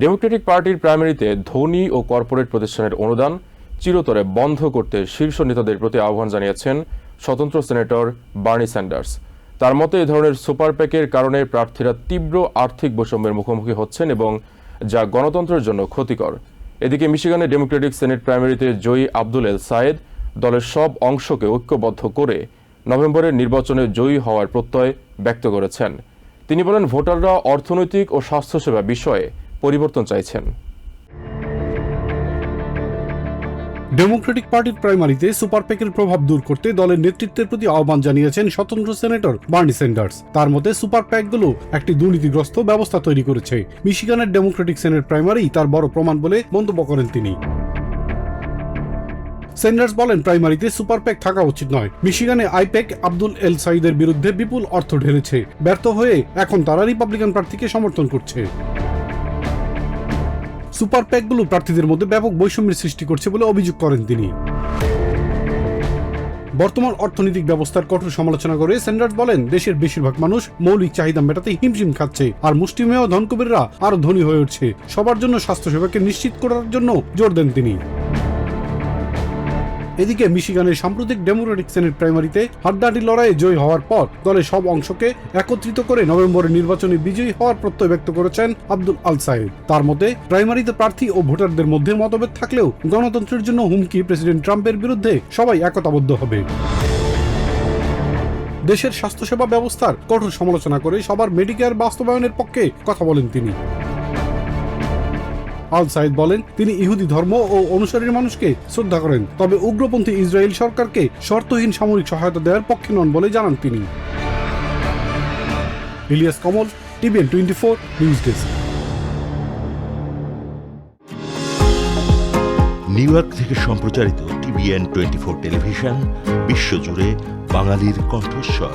Democratic পার্টির প্রাইমারিতে ধনী ও কর্পোরেট প্রতিষ্ঠানের অনুদান চিরতরে বন্ধ করতে শীর্ষ নেতাদের প্রতি আহ্বান জানিয়েছেন স্বতন্ত্র সিনেটর বার্নি স্যান্ডার্স। তার মতে এ ধরনের সুপার প্যাকের কারণে প্রার্থীরা তীব্র আর্থিক বৈষম্যের মুখোমুখি হচ্ছেন এবং যা গণতন্ত্রের জন্য ক্ষতিকর। এদিকে মিশিগানের ডেমোক্রেটিক সেনেট প্রাইমারিতে জয়ী আব্দুল এল সায়েদ দলের সব অংশকে ঐক্যবদ্ধ করে নভেম্বরের নির্বাচনে জয়ী হওয়ার প্রত্যয় ব্যক্ত করেছেন। তিনি বলেন, ভোটাররা অর্থনৈতিক ও স্বাস্থ্যসেবা বিষয়ে পরিবর্তন চাইছেন। ডেমোক্রেটিক পার্টির প্রাইমারিতে সুপার প্যাকের প্রভাব দূর করতে দলের নেতৃত্বের প্রতি আহ্বান জানিয়েছেন স্বতন্ত্র সেনেটর বার্নি স্যান্ডার্স। তার মতে সুপার প্যাকগুলো একটি দুর্নীতিগ্রস্ত ব্যবস্থা তৈরি করেছে। মিশিগানের ডেমোক্রেটিক সেনেট প্রাইমারি তার বড় প্রমাণ বলে মন্তব্য করেন তিনি। স্যান্ডার্স বলেন, প্রাইমারিতে সুপার প্যাক থাকা উচিত নয়। মিশিগানে আইপ্যাক আব্দুল এল সাইদের বিরুদ্ধে বিপুল অর্থ ঢেলেছে। ব্যর্থ হয়ে এখন তারা রিপাবলিকান প্রার্থীকে সমর্থন করছে। সুপার প্যাকগুলো প্রার্থীদের মধ্যে ব্যাপক বৈষম্যের সৃষ্টি করছে বলে অভিযোগ করেন তিনি। বর্তমান অর্থনৈতিক ব্যবস্থার কঠোর সমালোচনা করে স্যান্ডার্স বলেন, দেশের বেশিরভাগ মানুষ মৌলিক চাহিদা মেটাতে হিমশিম খাচ্ছে, আর মুষ্টিমেয় ধনকুবেররা আরো ধনী হয়ে উঠছে। সবার জন্য স্বাস্থ্যসেবাকে নিশ্চিত করার জন্য জোর দেন তিনি। এদিকে মিশিগানের সাম্প্রতিক ডেমোক্রেটিক সেনেট প্রাইমারিতে হাড্ডাহাড্ডি লড়াইয়ে জয়ী হওয়ার পর দলের সব অংশকে একত্রিত করে নভেম্বরের নির্বাচনে বিজয়ী হওয়ার প্রত্যয় ব্যক্ত করেছেন আব্দুল আল সায়েদ। তার মতে, প্রাইমারিতে প্রার্থী ও ভোটারদের মধ্যে মতভেদ থাকলেও গণতন্ত্রের জন্য হুমকি প্রেসিডেন্ট ট্রাম্পের বিরুদ্ধে সবাই একতাবদ্ধ হবে। দেশের স্বাস্থ্যসেবা ব্যবস্থার কঠোর সমালোচনা করে সবার মেডিকেয়ার বাস্তবায়নের পক্ষে কথা বলেন তিনি। আল সাইদ বলেন, তিনি ইহুদি ধর্ম ও অনুসারীর মানুষকে শ্রদ্ধা করেন, তবে উগ্রপন্থী ইসরায়েল সরকারকে শর্তহীন সামরিক সহায়তা দেওয়ার পক্ষে নন বলে জানান তিনি। Ilias Kamal, TVN 24 news desk. New York থেকে সম্প্রচারিত টিভিএন 24 টেলিভিশন বিশ্বজুড়ে বাঙালির কণ্ঠস্বর।